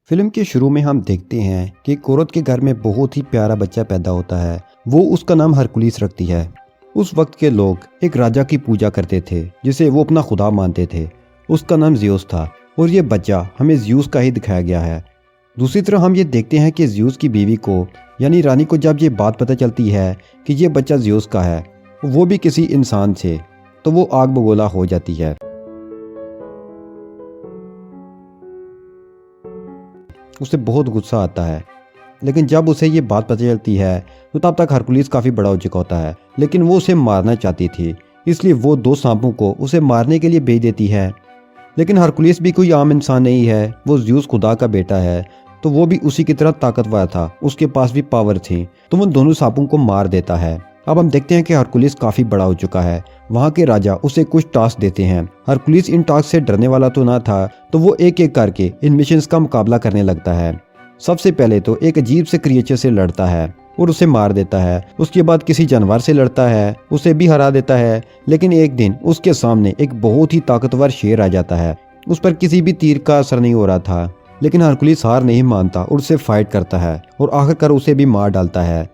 Film के शुरू में हम देखते हैं कि कोरत के घर में बहुत ही प्यारा बच्चा पैदा होता है। वो उसका नाम हरकुलिस रखती है। उस वक्त के लोग एक राजा की पूजा करते थे जिसे वो अपना खुदा मानते थे। उसका नाम ज़्यूस था और ये बच्चा हमें ज़्यूस का ही दिखाया गया है। दूसरी तरफ हम ये देखते हैं कि ज़्यूस की बीवी को यानी रानी को जब ये बात पता चलती है कि ये बच्चा ज़्यूस का है, वो भी किसी इंसान से, तो वो आग बगोला हो जाती है। उसे बहुत गुस्सा आता है, लेकिन जब उसे ये बात पता चलती है तो तब तक हरकुलिस काफ़ी बड़ा हो चुका होता है। लेकिन वो उसे मारना चाहती थी, इसलिए वो 2 सांपों को उसे मारने के लिए भेज देती है। लेकिन हरकुलिस भी कोई आम इंसान नहीं है, वो ज़्यूस खुदा का बेटा है, तो वो भी उसी की तरह ताकतवर था, उसके पास भी पावर थी, तो वो दोनों सांपों को मार देता है। अब हम देखते हैं कि हरकुलिस काफ़ी बड़ा हो चुका है। वहाँ के राजा उसे कुछ टास्क देते हैं। हरकुलिस इन टास्क से डरने वाला तो ना था, तो वो एक एक करके इन मिशंस का मुकाबला करने लगता है। सबसे पहले तो एक अजीब से क्रिएचर से लड़ता है और उसे मार देता है। उसके बाद किसी जानवर से लड़ता है, उसे भी हरा देता है। लेकिन एक दिन उसके सामने एक बहुत ही ताकतवर शेर आ जाता है। उस पर किसी भी तीर का असर नहीं हो रहा था, लेकिन हरकुलिस हार नहीं मानता और उससे फाइट करता है और आखिरकार उसे भी मार डालता है।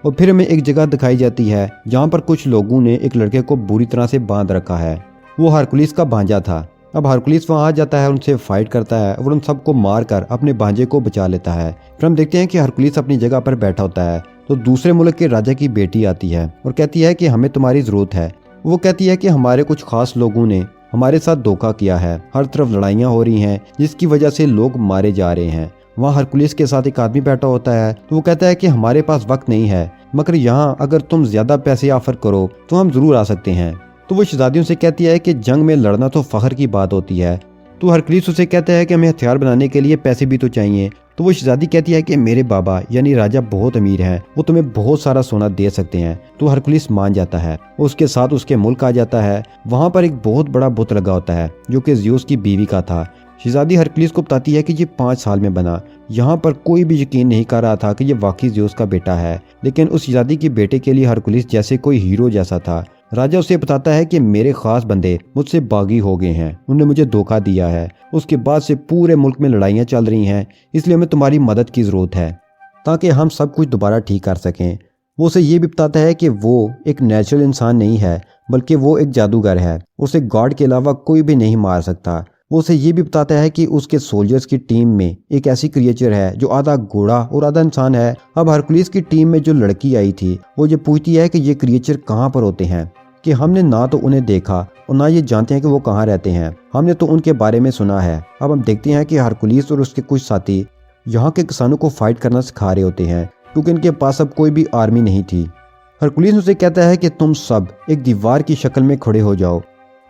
और फिर हमें एक जगह दिखाई जाती है जहाँ पर कुछ लोगों ने एक लड़के को बुरी तरह से बांध रखा है। वो हरकुलिस का भांजा था। अब हरकुलिस वहाँ आ जाता है, उनसे फाइट करता है और उन सबको मार कर अपने भांजे को बचा लेता है। फिर हम देखते हैं कि हरकुलिस अपनी जगह पर बैठा होता है, तो दूसरे मुल्क के राजा की बेटी आती है और कहती है कि हमें तुम्हारी ज़रूरत है। वो कहती है कि हमारे कुछ खास लोगों ने हमारे साथ धोखा किया है, हर तरफ लड़ाइयाँ हो रही हैं जिसकी वजह से लोग मारे जा रहे हैं। वहाँ हरकुलिस के साथ एक आदमी बैठा होता है, तो वो कहता है कि हमारे पास वक्त नहीं है, मगर यहाँ अगर तुम ज्यादा पैसे ऑफर करो तो हम जरूर आ सकते हैं। तो वो शहजादियों से कहती है कि जंग में लड़ना तो फख्र की बात होती है। तो हरकुलिस उसे कहता है कि हमें हथियार बनाने के लिए पैसे भी तो चाहिए। तो वो शहजादी कहती है कि मेरे बाबा यानी राजा बहुत अमीर हैं, वो तुम्हें बहुत सारा सोना दे सकते हैं। तो हरकुलिस मान जाता है, उसके साथ उसके मुल्क आ जाता है। वहाँ पर एक बहुत बड़ा बुत लगा होता है जो कि ज़्यूस की बीवी का था। शहजादी हरकुलिस को बताती है कि ये 5 साल में बना। यहाँ पर कोई भी यकीन नहीं कर रहा था कि ये वाकई ज़्यूस का बेटा है, लेकिन उस शहजादी के बेटे के लिए हरकुलिस जैसे कोई हीरो जैसा था। राजा उसे बताता है कि मेरे खास बंदे मुझसे बागी हो गए हैं, उन्होंने मुझे धोखा दिया है। उसके बाद से पूरे मुल्क में लड़ाइयाँ चल रही हैं, इसलिए हमें तुम्हारी मदद की ज़रूरत है ताकि हम सब कुछ दोबारा ठीक कर सकें। वो उसे ये भी बताता है कि वो एक नेचुरल इंसान नहीं है, बल्कि वो एक जादूगर है, उसे गॉड के अलावा कोई भी नहीं मार सकता। वो उसे ये भी बताता है कि उसके सोल्जर्स की टीम में एक ऐसी क्रिएचर है जो आधा घोड़ा और आधा इंसान है। अब हरकुलिस की टीम में जो लड़की आई थी वो ये पूछती है कि ये क्रिएचर कहाँ पर होते हैं, कि हमने ना तो उन्हें देखा और ना ये जानते हैं कि वो कहाँ रहते हैं, हमने तो उनके बारे में सुना है। अब हम देखते हैं कि हरकुलिस और उसके कुछ साथी यहाँ के किसानों को फाइट करना सिखा रहे होते हैं, क्योंकि इनके पास अब कोई भी आर्मी नहीं थी। हरकुलिस उसे कहता है कि तुम सब एक दीवार की शक्ल में खड़े हो जाओ।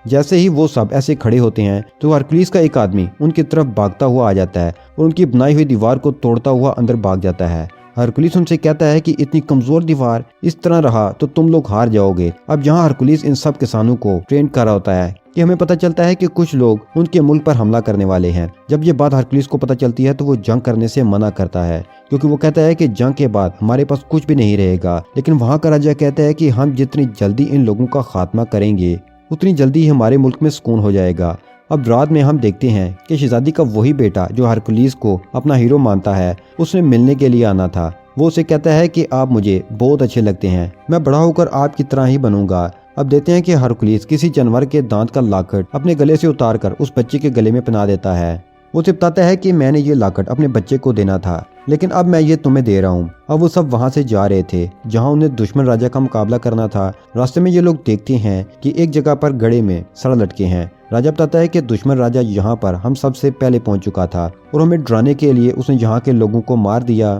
जैसे ही वो सब ऐसे खड़े होते हैं तो हरकुलिस का एक आदमी उनकी तरफ भागता हुआ आ जाता है और उनकी बनाई हुई दीवार को तोड़ता हुआ अंदर भाग जाता है। हरकुलिस उनसे कहता है कि इतनी कमजोर दीवार इस तरह रहा तो तुम लोग हार जाओगे। अब यहाँ हरकुलिस इन सब किसानों को ट्रेन कर रहा होता है कि हमें पता चलता है कि कुछ लोग उनके मुल्क पर हमला करने वाले हैं। जब ये बात हरकुलिस को पता चलती है तो वो जंग करने से मना करता है, क्योंकि वो कहता है कि जंग के बाद हमारे पास कुछ भी नहीं रहेगा। लेकिन वहाँ का राजा कहता है कि हम जितनी जल्दी इन लोगों का खात्मा करेंगे उतनी जल्दी ही हमारे मुल्क में सुकून हो जाएगा। अब रात में हम देखते हैं कि शहजादी का वही बेटा जो हरकुलिस को अपना हीरो मानता है, उसने मिलने के लिए आना था। वो उसे कहता है कि आप मुझे बहुत अच्छे लगते हैं, मैं बड़ा होकर आपकी तरह ही बनूंगा। अब देखते हैं कि हरकुलिस किसी जानवर के दांत का लाकट अपने गले से उतार कर उस बच्चे के गले में पहना देता है। वो उसे बताता है कि मैंने ये लाकट अपने बच्चे को देना था, लेकिन अब मैं ये तुम्हें दे रहा हूँ। अब वो सब वहाँ से जा रहे थे जहाँ उन्हें दुश्मन राजा का मुकाबला करना था। रास्ते में ये लोग देखते हैं कि एक जगह पर गड़े में सड़ लटके हैं। राजा बताता है कि दुश्मन राजा यहाँ पर हम सबसे पहले पहुँच चुका था और हमें डराने के लिए उसने यहाँ के लोगों को मार दिया।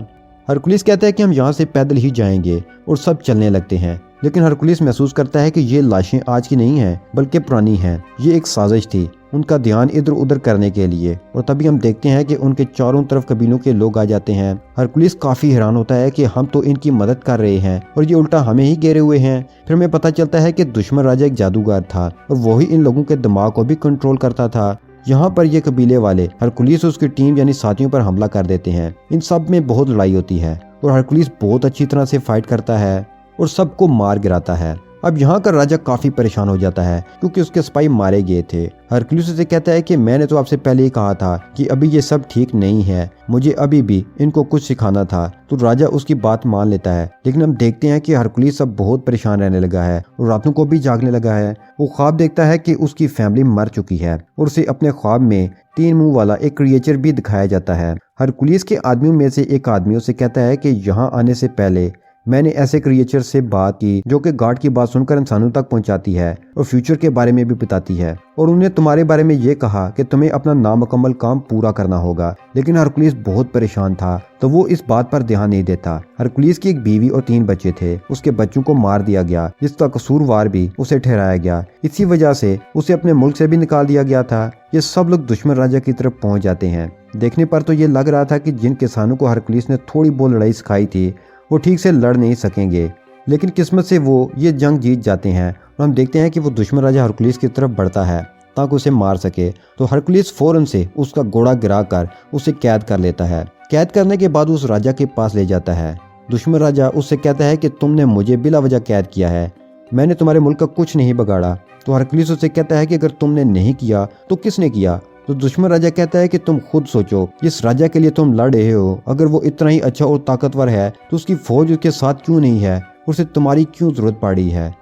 हरकुलिस कहता है कि हम यहाँ से पैदल ही जाएंगे और सब चलने लगते हैं। लेकिन हरकुलिस महसूस करता है कि ये लाशें आज की नहीं हैं बल्कि पुरानी हैं, ये एक साजिश थी उनका ध्यान इधर उधर करने के लिए। और तभी हम देखते हैं कि उनके चारों तरफ कबीलों के लोग आ जाते हैं। हरकुलिस काफी हैरान होता है कि हम तो इनकी मदद कर रहे हैं और ये उल्टा हमें ही घेरे हुए हैं। फिर हमें पता चलता है कि दुश्मन राजा एक जादूगर था और वही इन लोगों के दिमाग को भी कंट्रोल करता था। यहाँ पर ये कबीले वाले हरकुलिस और उसकी टीम यानी साथियों पर हमला कर देते हैं। इन सब में बहुत लड़ाई होती है और हरकुलिस बहुत अच्छी तरह से फाइट करता है और सबको मार गिराता है। अब यहाँ का राजा काफी परेशान हो जाता है क्योंकि उसके सिपाही मारे गए थे। हरकुलिस उसे कहता है कि मैंने तो आपसे पहले ही कहा था कि अभी ये सब ठीक नहीं है, मुझे अभी भी इनको कुछ सिखाना था। तो राजा उसकी बात मान लेता है, लेकिन हम देखते हैं कि हरकुलिस अब बहुत परेशान रहने लगा है और रातों को भी जागने लगा है। वो ख्वाब देखता है कि उसकी फैमिली मर चुकी है और उसे अपने ख्वाब में 3 मुंह वाला एक क्रिएचर भी दिखाया जाता है। हरकुलिस के आदमियों में से एक आदमी उसे कहता है कि यहाँ आने से पहले मैंने ऐसे क्रिएचर से बात की जो कि गॉड की बात सुनकर इंसानों तक पहुंचाती है और फ्यूचर के बारे में भी बताती है, और उन्हें तुम्हारे बारे में ये कहा कि तुम्हें अपना नामुकम्मल काम पूरा करना होगा। लेकिन हरकुलिस बहुत परेशान था तो वो इस बात पर ध्यान नहीं देता। हरकुलिस की एक बीवी और 3 बच्चे थे, उसके बच्चों को मार दिया गया जिसका कसूरवार भी उसे ठहराया गया। इसी वजह से उसे अपने मुल्क से भी निकाल दिया गया था। ये सब लोग दुश्मन राजा की तरफ पहुंच जाते हैं। देखने पर तो ये लग रहा था कि जिन किसानों को हरकुलिस ने थोड़ी बहुत लड़ाई सिखाई थी वो ठीक से लड़ नहीं सकेंगे, लेकिन किस्मत से वो ये जंग जीत जाते हैं और हम देखते हैं कि वो दुश्मन राजा हरकुलिस की तरफ बढ़ता है ताकि उसे मार सके। तो हरकुलिस फौरन से उसका घोड़ा गिराकर उसे कैद कर लेता है। कैद करने के बाद उस राजा के पास ले जाता है। दुश्मन राजा उससे कहता है कि तुमने मुझे बिला वजह कैद किया है, मैंने तुम्हारे मुल्क का कुछ नहीं बिगाड़ा। तो हरकुलिस उससे कहता है कि अगर तुमने नहीं किया तो किसने किया? तो दुश्मन राजा कहता है कि तुम खुद सोचो, जिस राजा के लिए तुम लड़ रहे हो अगर वो इतना ही अच्छा और ताकतवर है तो उसकी फौज उसके साथ क्यों नहीं है, उसे तुम्हारी क्यों जरूरत पड़ी है?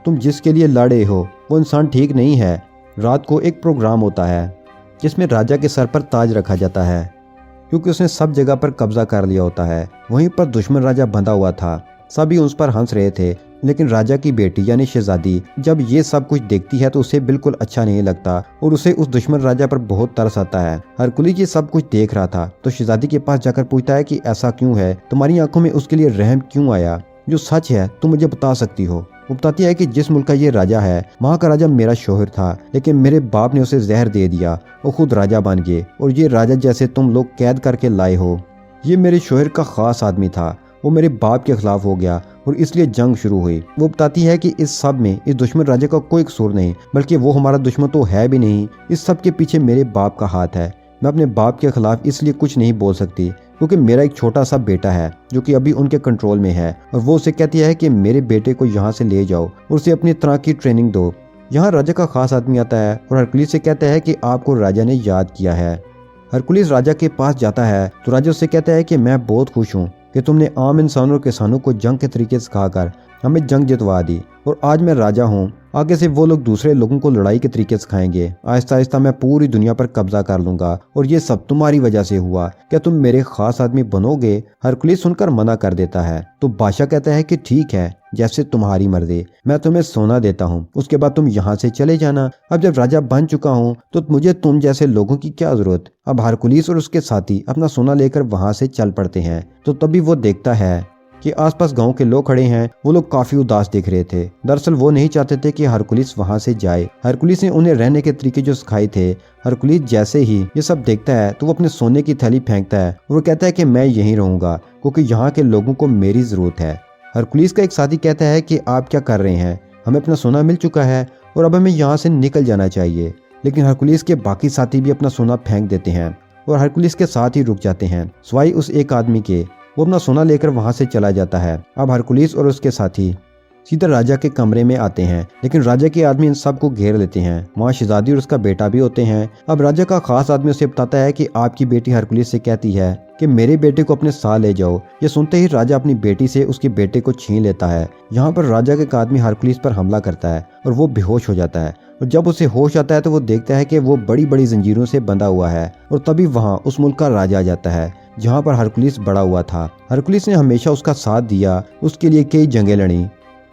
तुम जिसके लिए लड़ रहे हो वो इंसान ठीक नहीं है। रात को एक प्रोग्राम होता है जिसमें राजा के सर पर ताज रखा जाता है क्योंकि उसने सब जगह पर कब्जा कर लिया होता है। वहीं पर दुश्मन राजा बंधा हुआ था, सभी उस पर हंस रहे थे, लेकिन राजा की बेटी यानी शहजादी जब ये सब कुछ देखती है तो उसे बिल्कुल अच्छा नहीं लगता और उसे उस दुश्मन राजा पर बहुत तरस आता है। हरकुलिस ये सब कुछ देख रहा था तो शहजादी के पास जाकर पूछता है कि ऐसा क्यों है, तुम्हारी आंखों में उसके लिए रहम क्यों आया? जो सच है तुम मुझे बता सकती हो। वो बताती है कि जिस मुल्क का ये राजा है वहाँ का राजा मेरा शोहर था, लेकिन मेरे बाप ने उसे जहर दे दिया, वो खुद राजा बन गए और ये राजा जैसे तुम लोग कैद करके लाए हो, ये मेरे शोहर का खास आदमी था, वो मेरे बाप के खिलाफ हो गया और इसलिए जंग शुरू हुई। वो बताती है कि इस सब में इस दुश्मन राजा का कोई कसूर नहीं, बल्कि वो हमारा दुश्मन तो है भी नहीं, इस सब के पीछे मेरे बाप का हाथ है। मैं अपने बाप के खिलाफ इसलिए कुछ नहीं बोल सकती क्योंकि मेरा एक छोटा सा बेटा है जो कि अभी उनके कंट्रोल में है, और वो उसे कहती है कि मेरे बेटे को यहाँ से ले जाओ और उसे अपनी तरह की ट्रेनिंग दो। यहाँ राजा का खास आदमी आता है और हरकुलिस से कहता है कि आपको राजा ने याद किया है। हरकुलिस राजा के पास जाता है तो राजा उससे कहता है कि मैं बहुत खुश हूँ कि तुमने आम इंसानों और किसानों को जंग के तरीके सिखाकर हमें जंग जितवा दी, और आज मैं राजा हूँ, आगे से वो लोग दूसरे लोगों को लड़ाई के तरीके सिखाएंगे। आहिस्ता आहिस्ता मैं पूरी दुनिया पर कब्जा कर लूंगा और ये सब तुम्हारी वजह से हुआ, क्या तुम मेरे खास आदमी बनोगे? हरकुलिस सुनकर मना कर देता है तो बादशाह कहता है कि ठीक है, जैसे तुम्हारी मर्जी, मैं तुम्हें सोना देता हूँ, उसके बाद तुम यहाँ से चले जाना। अब जब राजा बन चुका हूँ तो मुझे तुम जैसे लोगों की क्या जरूरत? अब हरकुलिस और उसके साथी अपना सोना लेकर वहाँ से चल पड़ते हैं। तो तभी वो देखता है कि आसपास गांव के लोग खड़े हैं। वो लोग काफी उदास दिख रहे थे। दरअसल वो नहीं चाहते थे कि हरकुलिस वहां से जाए। हरकुलिस ने उन्हें रहने के तरीके जो सिखाए थे। हरकुलिस जैसे ही ये सब देखता है तो वो अपने सोने की थैली फेंकता है और वो कहता है कि मैं यहीं रहूंगा क्योंकि यहाँ के लोगों को मेरी जरूरत है। हरकुलिस का एक साथी कहता है कि आप क्या कर रहे हैं, हमें अपना सोना मिल चुका है और अब हमें यहाँ से निकल जाना चाहिए। लेकिन हरकुलिस के बाकी साथी भी अपना सोना फेंक देते हैं और हरकुलिस के साथ ही रुक जाते हैं, सिवाय उस एक आदमी के। वो अपना सोना लेकर वहां से चला जाता है। अब हरकुलिस और उसके साथी सीधा राजा के कमरे में आते हैं, लेकिन राजा के आदमी इन सब को घेर लेते हैं। वहाँ शहजादी और उसका बेटा भी होते हैं। अब राजा का खास आदमी उसे बताता है कि आपकी बेटी हरकुलिस से कहती है कि मेरे बेटे को अपने साथ ले जाओ। ये सुनते ही राजा अपनी बेटी से उसके बेटे को छीन लेता है। यहाँ पर राजा के आदमी हरकुलिस पर हमला करता है और वो बेहोश हो जाता है, और जब उसे होश आता है तो वो देखता है कि वो बड़ी बड़ी जंजीरों से बंधा हुआ है। और तभी वहाँ उस मुल्क का राजा आ जाता है जहाँ पर हरकुलिस बड़ा हुआ था। हरकुलिस ने हमेशा उसका साथ दिया, उसके लिए कई जंगें लड़ी,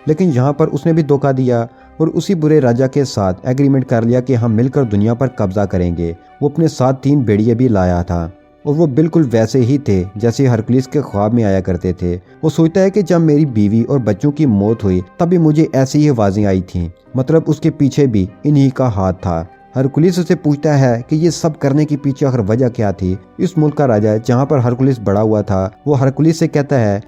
लेकिन यहाँ पर उसने भी धोखा दिया और उसी बुरे राजा के साथ एग्रीमेंट कर लिया कि हम मिलकर दुनिया पर कब्जा करेंगे। वो अपने साथ 3 भेड़िए भी लाया था और वो बिल्कुल वैसे ही थे जैसे हरकुलिस के ख्वाब में आया करते थे। वो सोचता है कि जब मेरी बीवी और बच्चों की मौत हुई तभी मुझे ऐसी ही आवाजें आई थीं, मतलब उसके पीछे भी इन्हीं का हाथ था। हरकुलिस उसे पूछता है कि ये सब करने के पीछे आखिर वजह क्या थी। इस मुल्क का राजा जहाँ पर हरकुलिस बड़ा हुआ था वो हरकुलिस से कहता है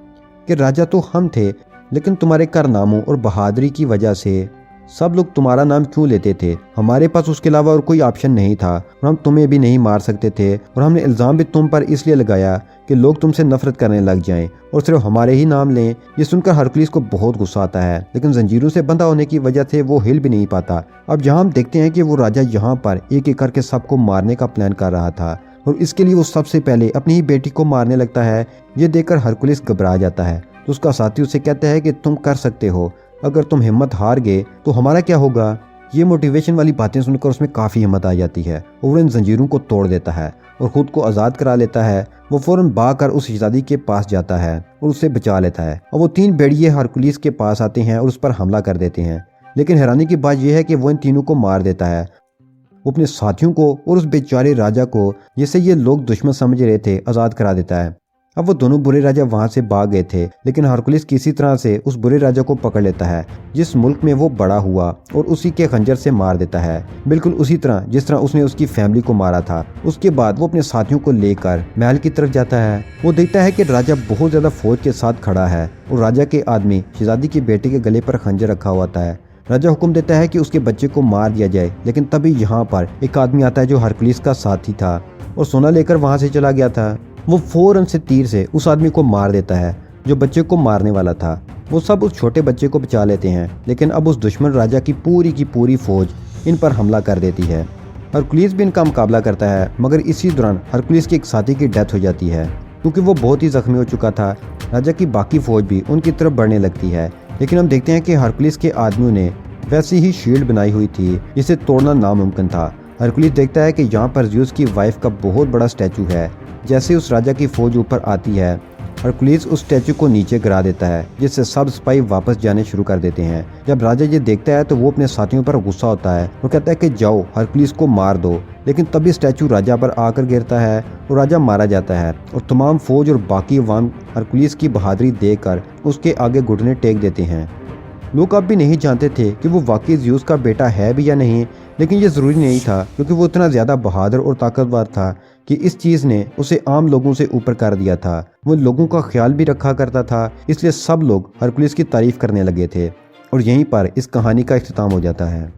कि राजा तो हम थे, लेकिन तुम्हारे कारनामों और बहादुरी की वजह से सब लोग तुम्हारा नाम क्यों लेते थे? हमारे पास उसके अलावा और कोई ऑप्शन नहीं था और हम तुम्हें भी नहीं मार सकते थे और हमने इल्ज़ाम भी तुम पर इसलिए लगाया कि लोग तुमसे नफरत करने लग जाएं और सिर्फ हमारे ही नाम लें। ये सुनकर हरकुलिस को बहुत गुस्सा आता है, लेकिन जंजीरों से बंधा होने की वजह से वो हिल भी नहीं पाता। अब जहाँ हम देखते हैं कि वो राजा यहाँ पर एक एक करके सबको मारने का प्लान कर रहा था और इसके लिए वो सबसे पहले अपनी ही बेटी को मारने लगता है। ये देखकर हरकुलिस घबरा जाता है तो उसका साथी उसे कहता है कि तुम कर सकते हो, अगर तुम हिम्मत हार गए तो हमारा क्या होगा। ये मोटिवेशन वाली बातें सुनकर उसमें काफ़ी हिम्मत आ जाती है और वो इन जंजीरों को तोड़ देता है और ख़ुद को आज़ाद करा लेता है। वो फ़ौरन भाग कर उस शहज़ादी के पास जाता है और उसे बचा लेता है और वो 3 भेड़िए हरकुलिस के पास आते हैं और उस पर हमला कर देते हैं। लेकिन हैरानी की बात यह है कि वो इन तीनों को मार देता है। वो अपने साथियों को और उस बेचारे राजा को, जिसे ये लोग दुश्मन समझ रहे थे, आज़ाद करा देता है। अब वो दोनों बुरे राजा वहां से भाग गए थे, लेकिन हरकुलिस किसी तरह से उस बुरे राजा को पकड़ लेता है जिस मुल्क में वो बड़ा हुआ और उसी के खंजर से मार देता है, बिल्कुल उसी तरह जिस तरह उसने उसकी फैमिली को मारा था। उसके बाद वो अपने साथियों को लेकर महल की तरफ जाता है। वो देखता है कि राजा बहुत ज्यादा फौज के साथ खड़ा है और राजा के आदमी शहजादी की बेटी के गले पर खंजर रखा हुआ है। राजा हुक्म देता है कि उसके बच्चे को मार दिया जाए, लेकिन तभी यहाँ पर एक आदमी आता है जो हरकुलिस का साथी था और सोना लेकर वहां से चला गया था। वो फौरन से तीर से उस आदमी को मार देता है जो बच्चे को मारने वाला था। वो सब उस छोटे बच्चे को बचा लेते हैं, लेकिन अब उस दुश्मन राजा की पूरी फौज इन पर हमला कर देती है। हरकुलिस भी इनका मुकाबला करता है, मगर इसी दौरान हरकुलिस के एक साथी की डेथ हो जाती है क्योंकि वो बहुत ही जख्मी हो चुका था। राजा की बाकी फौज भी उनकी तरफ बढ़ने लगती है, लेकिन हम देखते हैं कि हरकुलिस के आदमियों ने वैसी ही शील्ड बनाई हुई थी जिसे तोड़ना नामुमकिन था। हरकुलिस देखता है कि यहाँ पर ज़्यूस की वाइफ का बहुत बड़ा स्टैचू है। जैसे उस राजा की फौज ऊपर आती है, हरकुलिस उस स्टैचू को नीचे गिरा देता है, जिससे सब सिपाही वापस जाने शुरू कर देते हैं। जब राजा ये देखता है तो वो अपने साथियों पर गुस्सा होता है और कहता है कि जाओ हरकुलिस को मार दो, लेकिन तभी स्टैचू राजा पर आकर गिरता है और राजा मारा जाता है और तमाम फौज और बाकी अवाम हरकुलिस की बहादुरी देखकर उसके आगे घुटने टेक देते हैं। लोग अब भी नहीं जानते थे कि वो वाकई ज़्यूस का बेटा है भी या नहीं, लेकिन ये ज़रूरी नहीं था क्योंकि वो इतना ज़्यादा बहादुर और ताकतवर था कि इस चीज़ ने उसे आम लोगों से ऊपर कर दिया था। वो लोगों का ख्याल भी रखा करता था, इसलिए सब लोग हरकुलिस की तारीफ करने लगे थे। और यहीं पर इस कहानी का इख्तिताम हो जाता है।